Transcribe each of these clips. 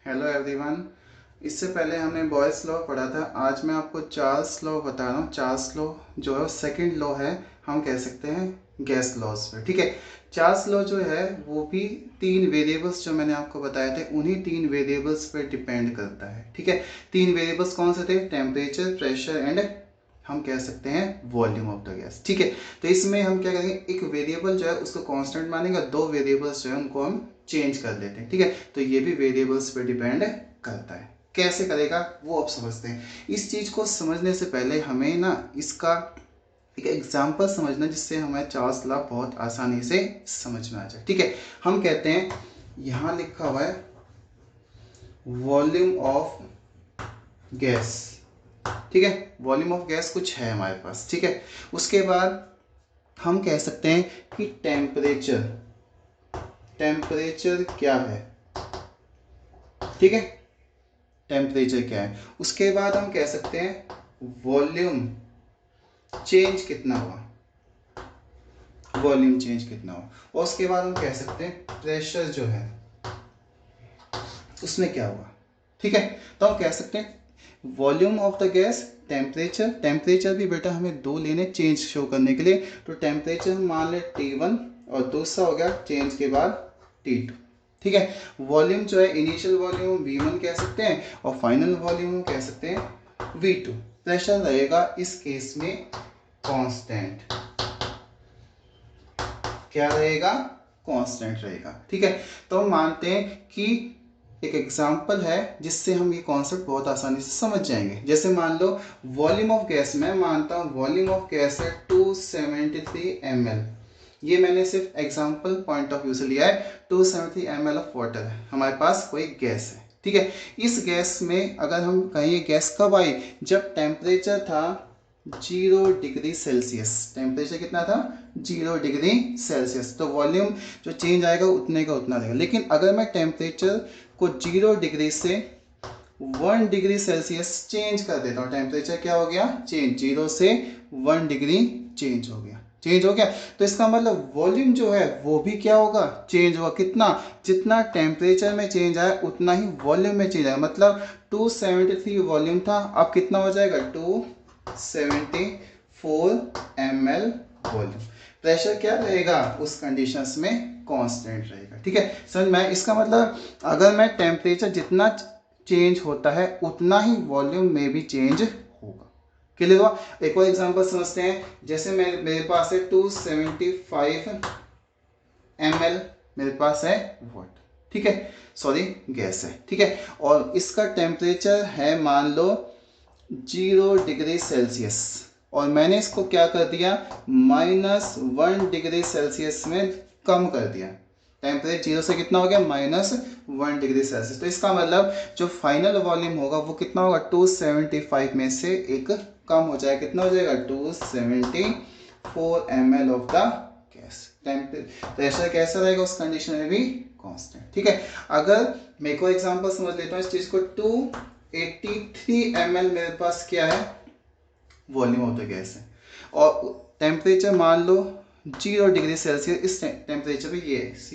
Hello everyone. इससे पहले हमने बॉयल्स लॉ पढ़ा था। आज मैं आपको चार्ल्स लॉ बता रहा हूँ। चार्ल्स लॉ जो है सेकंड लॉ है, हम कह सकते हैं गैस लॉज पे। ठीक है, चार्ल्स लॉ जो है वो भी तीन वेरिएबल्स जो मैंने आपको बताए थे उन्हीं तीन वेरिएबल्स पे डिपेंड करता है। ठीक है, तीन वेरिएबल्स कौन से थे? टेम्परेचर, प्रेशर एंड हम कह सकते हैं वॉल्यूम ऑफ द गैस। ठीक है, तो इसमें हम क्या करेंगे, एक वेरिएबल जो है उसको कांस्टेंट मानेंगे, दो वेरिएबल्स जो है उनको हम चेंज कर देते हैं। ठीक है, तो ये भी वेरिएबल्स पे डिपेंड करता है। कैसे करेगा वो आप समझते हैं। इस चीज को समझने से पहले हमें ना इसका एक एग्जाम्पल समझना, जिससे हमें चार्ल्स लॉ बहुत आसानी से समझ में आ जाए। ठीक है, हम कहते हैं यहां लिखा हुआ है वॉल्यूम ऑफ गैस। ठीक है, वॉल्यूम ऑफ गैस कुछ है हमारे पास। ठीक है, उसके बाद हम कह सकते हैं कि टेम्परेचर, टेम्परेचर क्या है। ठीक है, टेम्परेचर क्या है। उसके बाद हम कह सकते हैं वॉल्यूम चेंज कितना हुआ, वॉल्यूम चेंज कितना हुआ। और उसके बाद हम कह सकते हैं प्रेशर जो है उसमें क्या हुआ। ठीक है, तो हम कह सकते हैं volume of the gas, temperature. Temperature भी बेटा हमें दो लेने चेंज शो करने के लिए, तो टेम्परेचर हम मान ले T1 और दूसरा हो गया चेंज के बाद T2। ठीक है, वॉल्यूम जो है इनिशियल वॉल्यूम V1 कह सकते हैं और फाइनल वॉल्यूम कह सकते हैं V2। प्रेशर रहेगा इस केस में कांस्टेंट। क्या रहेगा? कांस्टेंट रहेगा। ठीक है, तो हम मानते हैं कि एक एग्जाम्पल है जिससे हम ये कॉन्सेप्ट बहुत आसानी से समझ जाएंगे। जैसे मान लो वॉल्यूम ऑफ गैस, मैं मानता हूँ वॉल्यूम ऑफ गैस है 273 ml। ये मैंने सिर्फ एग्जाम्पल पॉइंट ऑफ व्यू से लिया है। 273 ml ऑफ वाटर है, हमारे पास कोई गैस है। ठीक है, इस गैस में अगर हम कहें ये गैस कब आई, जब टेम्परेचर था 0 डिग्री सेल्सियस। टेम्परेचर कितना था? 0 डिग्री सेल्सियस। तो वॉल्यूम जो चेंज आएगा उतने का उतना रहेगा। लेकिन अगर मैं टेम्परेचर को 0 डिग्री से 1 डिग्री सेल्सियस चेंज कर देता हूँ, टेम्परेचर क्या हो गया? चेंज, 0 से 1 डिग्री चेंज हो गया, चेंज हो गया। तो इसका मतलब वॉल्यूम जो है वो भी क्या होगा? चेंज होगा। कितना? जितना टेम्परेचर में चेंज आया उतना ही वॉल्यूम में चेंज आया। मतलब 273 वॉल्यूम था, अब कितना हो जाएगा? 274 ml वॉल्यूम। प्रेशर क्या रहेगा उस कंडीशंस में? कांस्टेंट रहेगा। ठीक है, समझ में? इसका मतलब अगर मैं टेम्परेचर जितना चेंज होता है उतना ही वॉल्यूम में भी चेंज होगा। क्लियर हुआ? एक और एग्जांपल समझते हैं। जैसे मेरे पास है 275 ml, मेरे पास है वाटर। ठीक है, सॉरी गैस है। ठीक है, और इसका टेम्परेचर है मान लो 0 डिग्री सेल्सियस, और मैंने इसको क्या कर दिया? -1 डिग्री सेल्सियस में कम कर दिया। टेम्परेचर 0 से कितना हो गया? -1 डिग्री सेल्सियस। तो इसका मतलब जो फाइनल वॉल्यूम होगा वो कितना होगा? 275 में से एक कम हो जाएगा। कितना हो जाएगा? 274 ml of the gas. Pressure कैसा रहेगा उस कंडीशन में भी? कांस्टेंट। ठीक है, अगर मैं को एग्जांपल समझ लेता हूँ इस चीज को। 283 ml मेरे पास क्या है? वॉल्यूम ऑफ द गैस है, और टेम्परेचर मान लो 0 डिग्री सेल्सियस। इस टेम्परेचर पे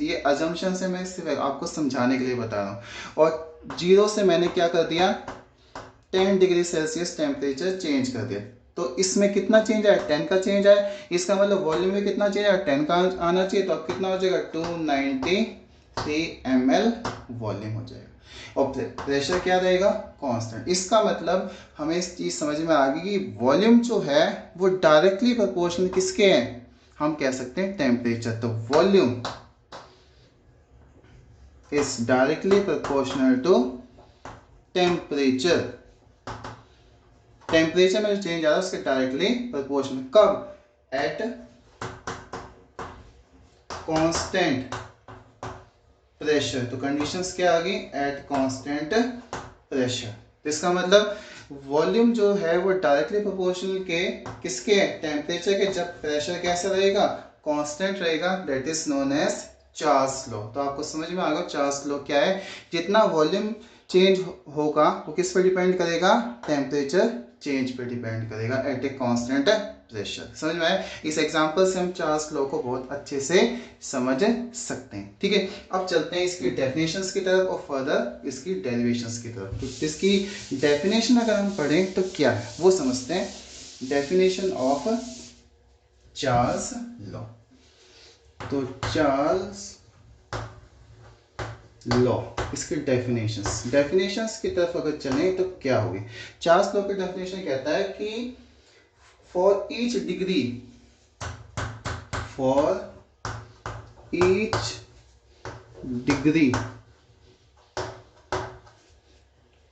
ये अजम्पशन से मैं सिर्फ आपको समझाने के लिए बता रहा हूँ। और 0 से मैंने क्या कर दिया? 10 डिग्री सेल्सियस टेम्परेचर चेंज कर दिया। तो इसमें कितना चेंज आया? 10 का चेंज आया। इसका मतलब वॉल्यूम में कितना चेंज आया? 10 का आना चाहिए। तो अब कितना हो जाएगा? 293 ml वॉल्यूम हो जाएगा। और प्रेशर क्या रहेगा? कांस्टेंट। इसका मतलब हमें इस चीज समझ में आ गई कि वॉल्यूम जो है वो डायरेक्टली प्रोपोर्शनल किसके हैं? हम कह सकते हैं टेम्परेचर। तो volume is directly proportional to temperature. Temperature में जो चेंज आ रहा है उसके डायरेक्टली प्रोपोर्शनल। कब? At constant pressure. तो कंडीशंस क्या आ गई? At constant pressure. तो इसका मतलब वॉल्यूम जो है वो डायरेक्टली प्रोपोर्शनल के किसके? टेम्परेचर के। जब प्रेशर कैसा रहेगा? कांस्टेंट रहेगा। That is known as Charles law. तो आपको समझ में आ गया चार्ल्स लॉ क्या है। जितना वॉल्यूम चेंज होगा वो किस पे डिपेंड करेगा? टेम्परेचर चेंज पे डिपेंड करेगा एट ए कांस्टेंट प्रेशर। समझ में आया? इस एग्जांपल से हम चार्ल्स लॉ को बहुत अच्छे से समझ सकते हैं। ठीक है, अब चलते हैं इसकी डेफिनेशंस की तरफ और फर्दर इसकी डेरिवेशंस की तरफ। तो इसकी डेफिनेशन अगर हम पढ़ें तो क्या है वो समझते हैं। Definition of Charles law. तो चार्ल्स लॉ, इसके डेफिनेशंस की तरफ अगर चलें तो क्या होगी। चार्ल्स लॉ की डेफिनेशन कहता है कि for each degree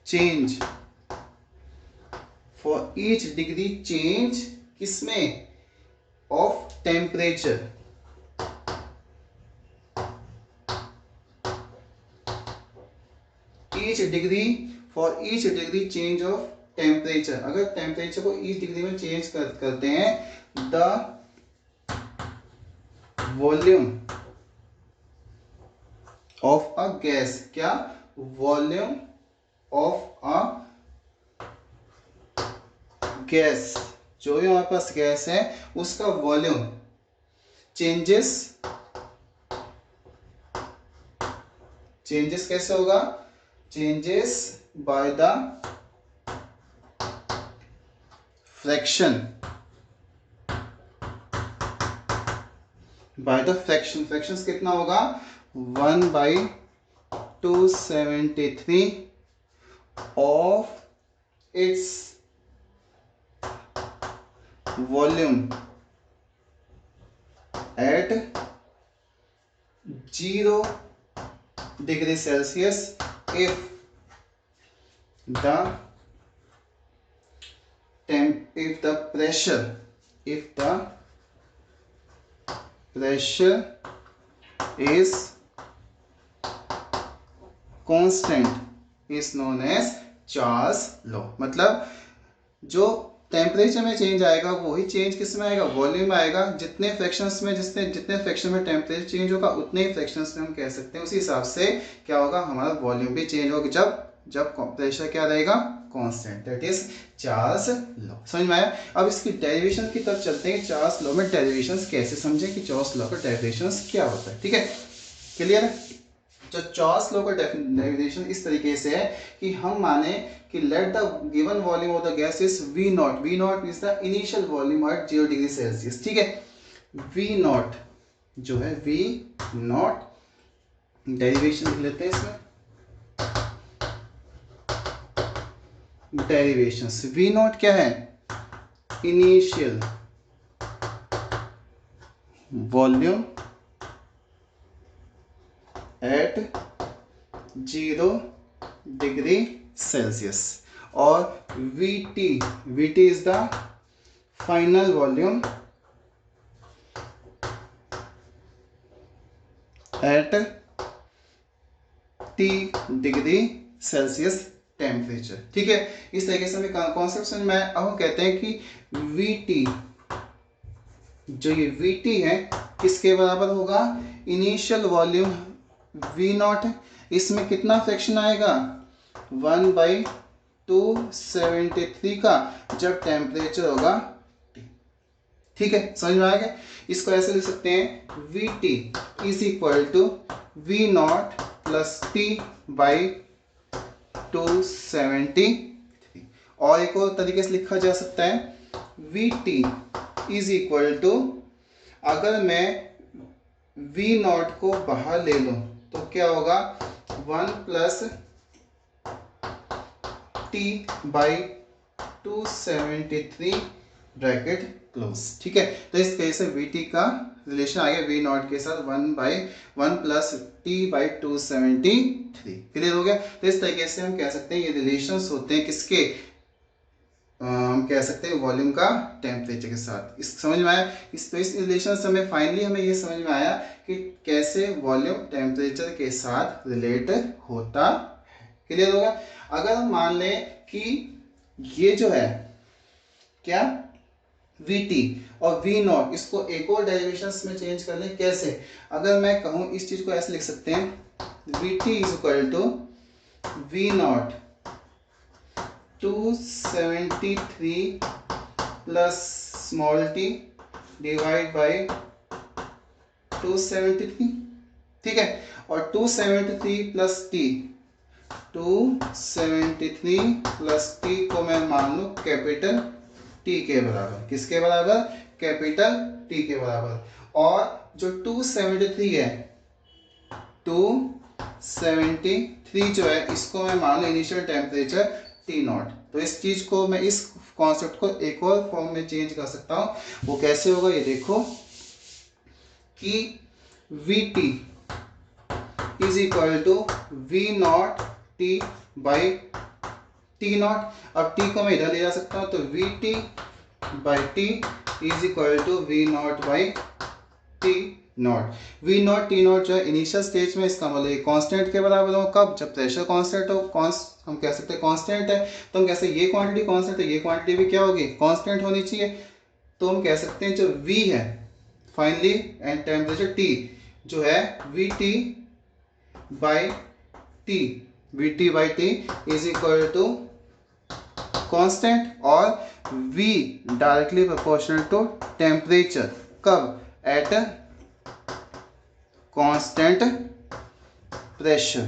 change, for each degree change किसमें, of temperature, for each degree change of temperature, अगर टेम्परेचर को ईच डिग्री में चेंज करते हैं, the volume of a gas, क्या, वॉल्यूम ऑफ अ गैस, जो भी हमारे पास गैस है उसका वॉल्यूम चेंजेस कैसे होगा, changes by the fraction, fraction कितना होगा, 1/273 of its volume at 0 degree Celsius if the pressure is constant is known as Charles law. मतलब जो टेम्परेचर में चेंज आएगा वही चेंज किस में आएगा, वॉल्यूम में आएगा। जितने फ्रैक्शंस में जितने फ्रैक्शन में टेम्परेचर चेंज होगा उतने ही फ्रैक्शंस में हम कह सकते हैं उसी हिसाब से क्या होगा, हमारा वॉल्यूम भी चेंज होगा जब प्रेशर क्या रहेगा, constant. That is Charles law. समझ में आया? अब इसकी डेरिवेशन की तरफ चलते हैं। चार्ल्स लॉ में डेरिवेशंस कैसे समझें कि चार्ल्स लॉ का डेरिवेशंस क्या होता है। ठीक है, क्लियर है? तो चार्ल्स लॉ का डेफिनेशन इस तरीके से है कि हम माने कि let the given volume of the gas is V nought is the initial volume at 0 degree Celsius. ठीक है, वी नॉट जो है, वी नॉट, डेरिवेशन लिख लेते हैं इसमें, डेरिवेशंस। वी नॉट क्या है, initial volume at 0 degree Celsius, और VT is the final volume at T degree Celsius temperature. ठीक है, इस तरीके से हमें कॉन्सेप्ट समझ में आया। अब हम कहते हैं कि VT, जो ये VT है किसके बराबर होगा, इनिशियल वॉल्यूम V नॉट, इसमें कितना फ्रैक्शन आएगा, 1/273 का, जब टेम्परेचर होगा T। ठीक है, समझ में आ गया? इसको ऐसे लिख सकते हैं, VT is equal to V nought plus T/273। और एक और तरीके से लिखा जा सकता है, VT इज इक्वल टू, अगर मैं V नॉट को बाहर ले लूं तो क्या होगा, 1 प्लस T/273 ब्रैकेट क्लोज। ठीक है, तो इस तरह से VT का रिलेशन आ गया V नॉट के साथ 1 प्लस T/273। क्लियर हो गया? तो इस तरीके से हम कह सकते हैं ये रिलेशंस होते हैं किसके, हम कह सकते हैं वॉल्यूम का टेम्परेचर के साथ। इस समझ में आया? इस रिलेशन से हमें फाइनली ये समझ में आया कि कैसे वॉल्यूम टेम्परेचर के साथ रिलेट होता है। क्लियर होगा? अगर हम मान लें कि ये जो है क्या, VT और V नॉट, इसको एक और डेरिवेशंस में चेंज कर लें। कैसे? अगर मैं कहूँ इस चीज को ऐसे लिख सकते हैं, VT is equal to V nought 273 plus small T divide by 273, ठीक है। और 273 प्लस टी, 273 प्लस टी को मैं मान लूं कैपिटल टी के बराबर। किसके बराबर? कैपिटल टी के बराबर। और जो 273 है, 273 जो है इसको मैं मान लूं इनिशियल टेम्परेचर टी नॉट। तो इस चीज को मैं, इस कॉन्सेप्ट को एक और फॉर्म में चेंज कर सकता हूं। वो कैसे होगा ये देखो कि Vt is equal to V nought T by T nought. अब टी को मैं इधर ले जा सकता हूं, तो Vt by T is equal to V nought by T nought. V nought T nought जो है इनिशियल स्टेज में, इसका मतलब कांस्टेंट के बराबर हो। कब? जब प्रेशर कांस्टेंट हो। हम कह सकते हैं कांस्टेंट है, तो हम कैसे, ये क्वांटिटी कांस्टेंट है, ये क्वांटिटी भी क्या होगी? कांस्टेंट होनी चाहिए। तो हम कह सकते हैं जो V है फाइनली एंड टेम्परेचर T जो है Vt by T, Vt by T is equal to constant और V directly proportional to temperature. कब? At constant pressure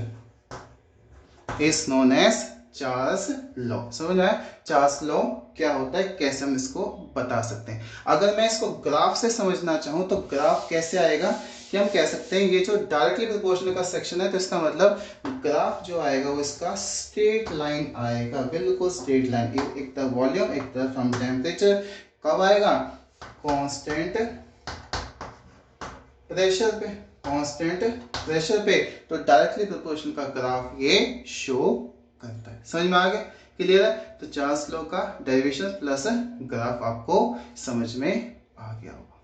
is known as Charles law. समझ में आया? चार्ल्स लॉ क्या होता है, कैसे हम इसको बता सकते हैं। अगर मैं इसको ग्राफ से समझना चाहूं तो ग्राफ कैसे आएगा कि हम कह सकते हैं ये जो डायरेक्टली प्रोपोर्शनल का सेक्शन है, तो इसका मतलब ग्राफ जो आएगा वो इसका स्ट्रेट लाइन आएगा, बिल्कुल स्ट्रेट लाइन, एक तरफ वॉल्यूम एक तरफ फ्रॉम टेम्परेचर। कब आएगा? कांस्टेंट प्रेशर पे, कांस्टेंट प्रेशर पे। तो डायरेक्टली प्रोपोर्शनल का ग्राफ ये शो करता है। समझ में आ गया? क्लियर है? तो चार्ल्स लॉ का डेरिवेशन प्लस ग्राफ आपको समझ में आ गया होगा।